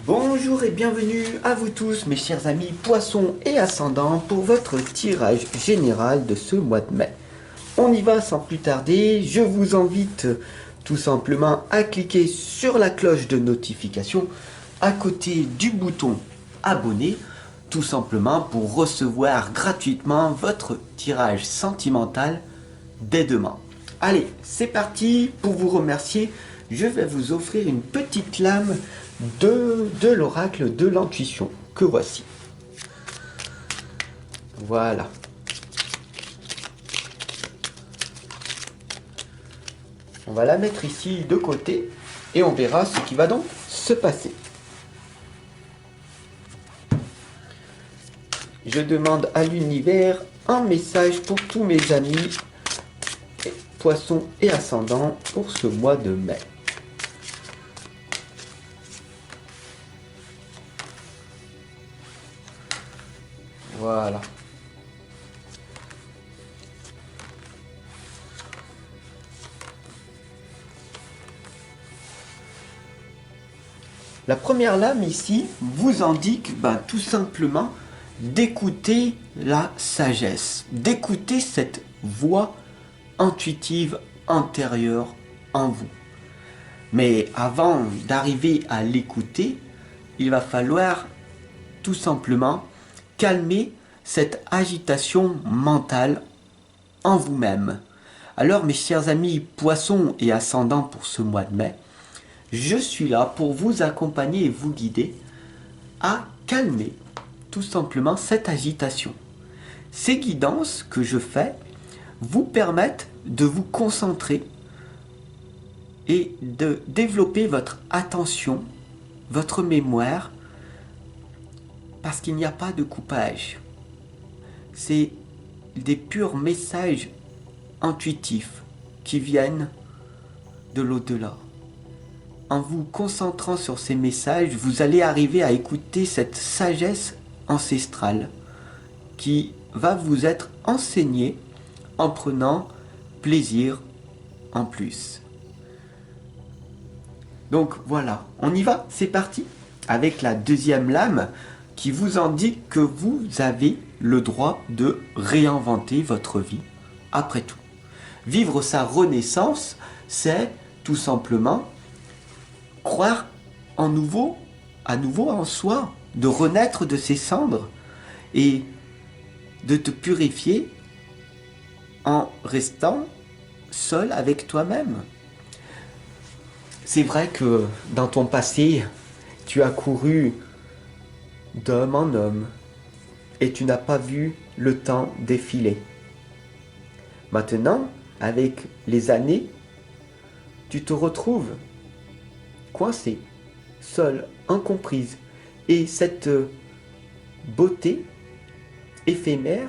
Bonjour et bienvenue à vous tous mes chers amis poissons et ascendants pour votre tirage général de ce mois de mai. On y va sans plus tarder, je vous invite tout simplement à cliquer sur la cloche de notification à côté du bouton abonner, tout simplement pour recevoir gratuitement votre tirage sentimental dès demain. Allez, c'est parti. Pour vous remercier, je vais vous offrir une petite lame de l'oracle de l'intuition que voici. Voilà. On va la mettre ici de côté et on verra ce qui va donc se passer. Je demande à l'univers un message pour tous mes amis poissons et ascendants pour ce mois de mai. Voilà. La première lame ici vous indique tout simplement d'écouter la sagesse, d'écouter cette voix intuitive intérieure en vous. Mais avant d'arriver à l'écouter, il va falloir tout simplement calmer cette agitation mentale en vous-même. Alors mes chers amis poissons et ascendants pour ce mois de mai, je suis là pour vous accompagner et vous guider à calmer tout simplement cette agitation. Ces guidances que je fais vous permettent de vous concentrer et de développer votre attention, votre mémoire, parce qu'il n'y a pas de coupage. C'est des purs messages intuitifs qui viennent de l'au-delà. En vous concentrant sur ces messages, vous allez arriver à écouter cette sagesse ancestrale qui va vous être enseignée en prenant plaisir en plus. Donc voilà, on y va, c'est parti avec la deuxième lame qui vous indique que vous avez le droit de réinventer votre vie après tout. Vivre sa renaissance, c'est tout simplement croire à nouveau en soi, de renaître de ses cendres et de te purifier en restant seul avec toi-même. C'est vrai que dans ton passé, tu as couru d'homme en homme et tu n'as pas vu le temps défiler. Maintenant, avec les années, tu te retrouves coincée, seule, incomprise. Et cette beauté éphémère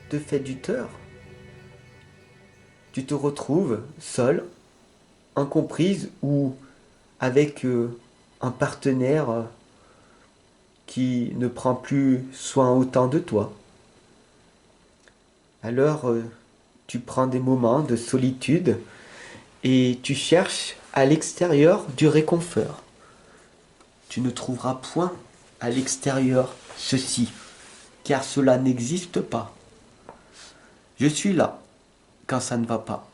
te fait du tort. Tu te retrouves seule, incomprise ou avec un partenaire qui ne prend plus soin autant de toi. Alors tu prends des moments de solitude et tu cherches à l'extérieur du réconfort. Tu ne trouveras point à l'extérieur ceci, car cela n'existe pas. Je suis là quand ça ne va pas.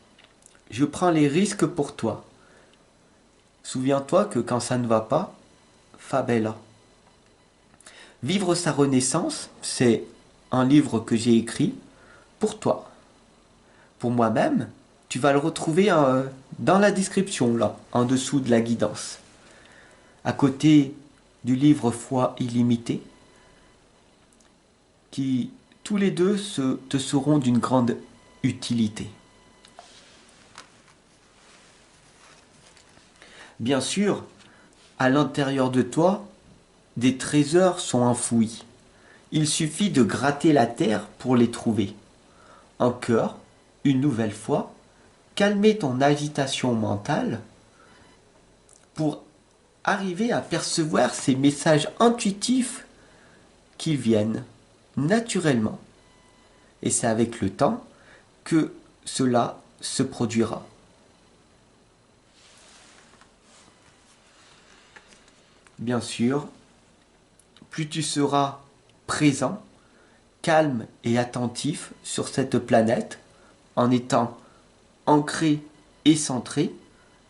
Je prends les risques pour toi. Souviens-toi que quand ça ne va pas, fa bella. Vivre sa renaissance, c'est un livre que j'ai écrit pour toi. Pour moi-même, tu vas le retrouver dans la description, là, en dessous de la guidance. À côté du livre Foi illimitée, qui tous les deux te seront d'une grande utilité. Bien sûr, à l'intérieur de toi, des trésors sont enfouis. Il suffit de gratter la terre pour les trouver. Encore, une nouvelle fois, calmer ton agitation mentale pour arriver à percevoir ces messages intuitifs qui viennent naturellement. Et c'est avec le temps que cela se produira. bien sûr, plus tu seras présent, calme et attentif sur cette planète, en étant ancré et centré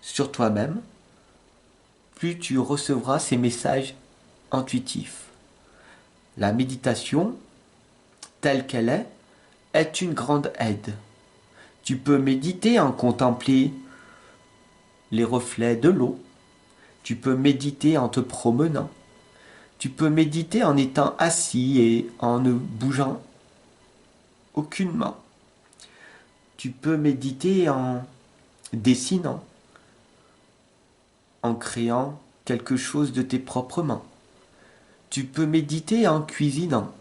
sur toi-même, plus tu recevras ces messages intuitifs. La méditation, telle qu'elle est une grande aide. Tu peux méditer en contempler les reflets de l'eau. Tu peux méditer en te promenant. Tu peux méditer en étant assis et en ne bougeant aucunement. Tu peux méditer en dessinant, en créant quelque chose de tes propres mains. Tu peux méditer en cuisinant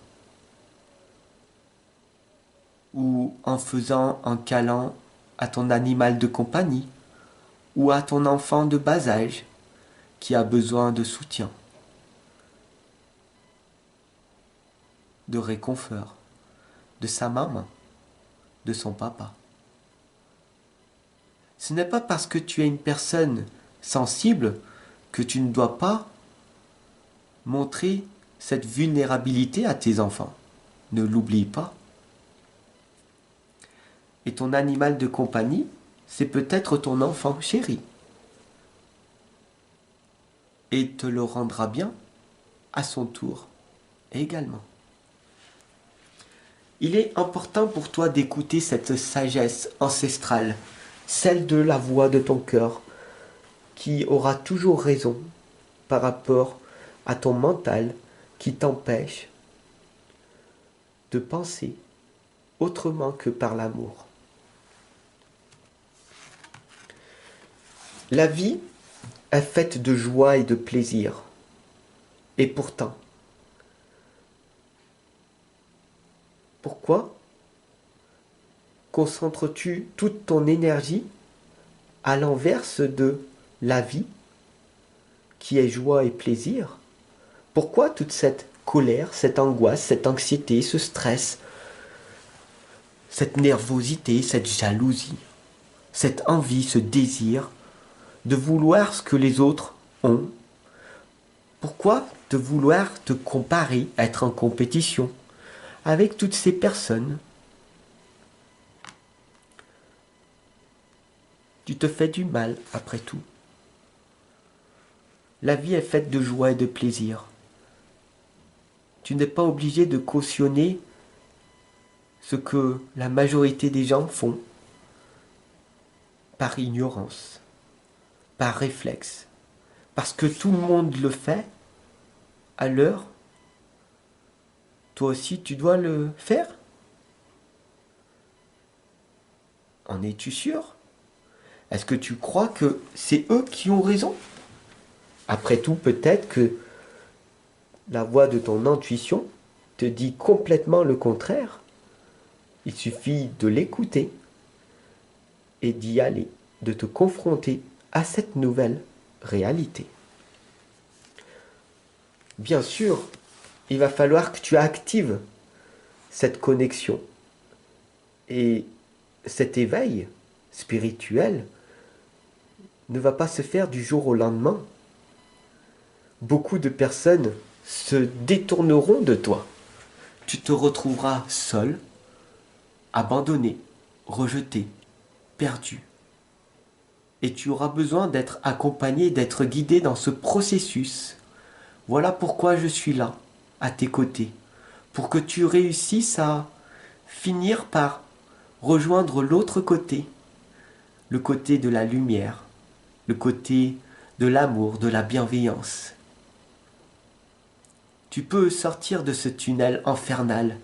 ou en faisant un câlin à ton animal de compagnie ou à ton enfant de bas âge qui a besoin de soutien, de réconfort, de sa maman, de son papa. Ce n'est pas parce que tu es une personne sensible que tu ne dois pas montrer cette vulnérabilité à tes enfants. Ne l'oublie pas. Et ton animal de compagnie, c'est peut-être ton enfant chéri. Et te le rendra bien à son tour également. Il est important pour toi d'écouter cette sagesse ancestrale, celle de la voix de ton cœur, qui aura toujours raison par rapport à ton mental qui t'empêche de penser autrement que par l'amour. La vie est faite de joie et de plaisir. Et pourtant, pourquoi concentres-tu toute ton énergie à l'inverse de la vie, qui est joie et plaisir? Pourquoi toute cette colère, cette angoisse, cette anxiété, ce stress, cette nervosité, cette jalousie, cette envie, ce désir de vouloir ce que les autres ont? Pourquoi de vouloir te comparer, être en compétition avec toutes ces personnes? Tu te fais du mal après tout. La vie est faite de joie et de plaisir. Tu n'es pas obligé de cautionner ce que la majorité des gens font par ignorance, par réflexe. Parce que tout le monde le fait, alors, toi aussi tu dois le faire? En es-tu sûr? Est-ce que tu crois que c'est eux qui ont raison? Après tout, peut-être que la voix de ton intuition te dit complètement le contraire. Il suffit de l'écouter et d'y aller, de te confronter à cette nouvelle réalité. Bien sûr, il va falloir que tu actives cette connexion et cet éveil spirituel ne va pas se faire du jour au lendemain. Beaucoup de personnes se détourneront de toi. Tu te retrouveras seul, abandonné, rejeté, perdu. Et tu auras besoin d'être accompagné, d'être guidé dans ce processus. Voilà pourquoi je suis là, à tes côtés, pour que tu réussisses à finir par rejoindre l'autre côté, le côté de la lumière, le côté de l'amour, de la bienveillance. Tu peux sortir de ce tunnel infernal.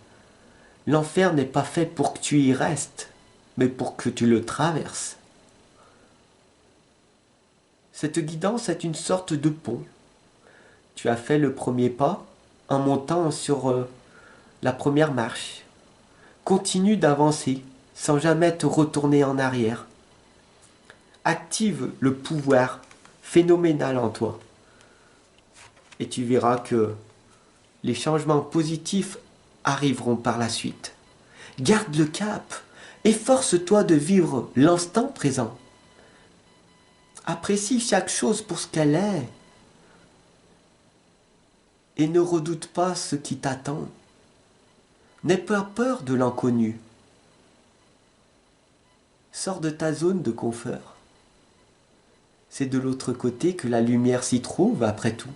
L'enfer n'est pas fait pour que tu y restes, mais pour que tu le traverses. Cette guidance est une sorte de pont. Tu as fait le premier pas en montant sur la première marche. Continue d'avancer sans jamais te retourner en arrière. Active le pouvoir phénoménal en toi. Et tu verras que les changements positifs arriveront par la suite. Garde le cap. Efforce-toi de vivre l'instant présent. Apprécie chaque chose pour ce qu'elle est. et ne redoute pas ce qui t'attend. N'aie pas peur de l'inconnu. Sors de ta zone de confort. C'est de l'autre côté que la lumière s'y trouve, après tout.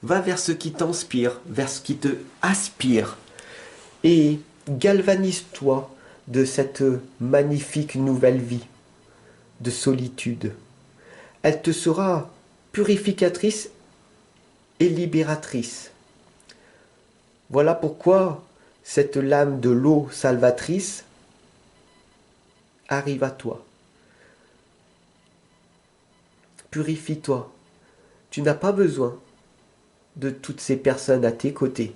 Va vers ce qui t'inspire, vers ce qui te aspire, et galvanise-toi de cette magnifique nouvelle vie de solitude. Elle te sera purificatrice et libératrice. Voilà pourquoi cette lame de l'eau salvatrice arrive à toi. Purifie-toi. Tu n'as pas besoin de toutes ces personnes à tes côtés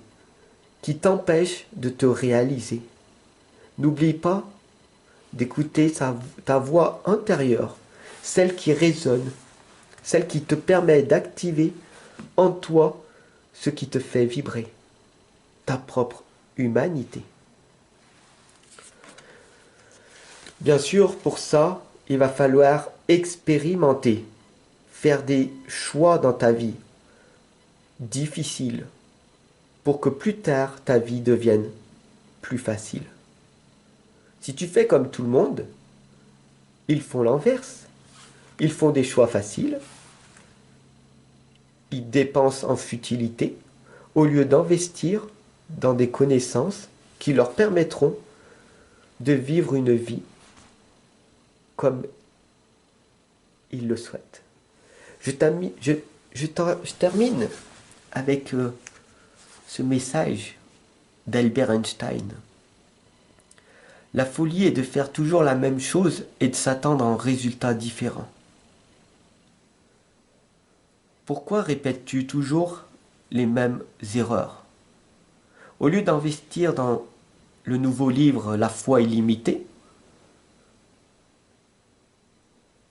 qui t'empêchent de te réaliser. N'oublie pas d'écouter ta voix intérieure, celle qui résonne, celle qui te permet d'activer en toi ce qui te fait vibrer, ta propre humanité. Bien sûr, pour ça, il va falloir expérimenter, faire des choix dans ta vie difficiles pour que plus tard ta vie devienne plus facile. Si tu fais comme tout le monde, ils font l'inverse. Ils font des choix faciles, ils dépensent en futilité au lieu d'investir dans des connaissances qui leur permettront de vivre une vie comme ils le souhaitent. Je termine avec ce message d'Albert Einstein. La folie est de faire toujours la même chose et de s'attendre à un résultat différent. Pourquoi répètes-tu toujours les mêmes erreurs? Au lieu d'investir dans le nouveau livre La foi illimitée,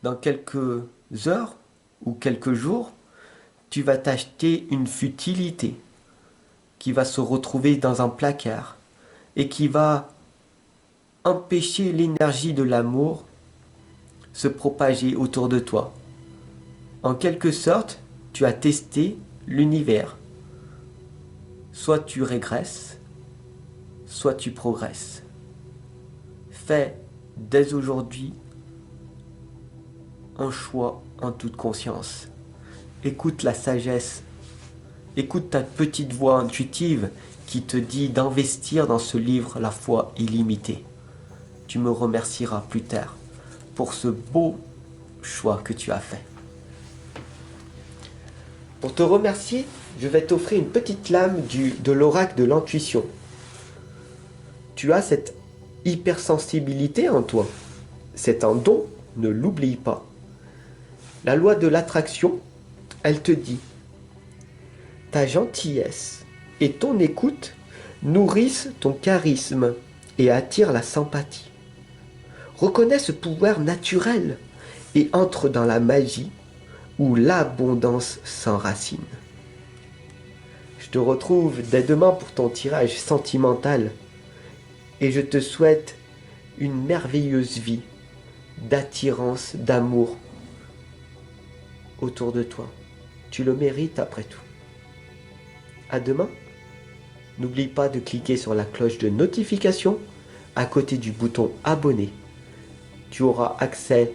dans quelques heures ou quelques jours, tu vas t'acheter une futilité qui va se retrouver dans un placard et qui va empêcher l'énergie de l'amour se propager autour de toi. En quelque sorte, tu as testé l'univers. Soit tu régresses, soit tu progresses. Fais dès aujourd'hui un choix en toute conscience. Écoute la sagesse, écoute ta petite voix intuitive qui te dit d'investir dans ce livre La foi illimitée. Tu me remercieras plus tard pour ce beau choix que tu as fait. Pour te remercier, je vais t'offrir une petite lame de l'oracle de l'intuition. Tu as cette hypersensibilité en toi. C'est un don, ne l'oublie pas. La loi de l'attraction, elle te dit: ta gentillesse et ton écoute nourrissent ton charisme et attirent la sympathie. Reconnais ce pouvoir naturel et entre dans la magie où l'abondance s'enracine. Je te retrouve dès demain pour ton tirage sentimental et je te souhaite une merveilleuse vie d'attirance, d'amour autour de toi. Tu le mérites après tout. À demain. N'oublie pas de cliquer sur la cloche de notification à côté du bouton abonner. Tu auras accès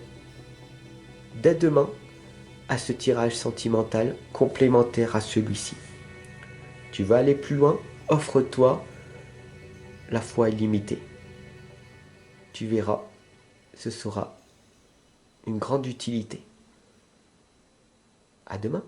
dès demain à ce tirage sentimental complémentaire à celui-ci. Tu vas aller plus loin, offre-toi la foi illimitée. Tu verras, ce sera une grande utilité. À demain.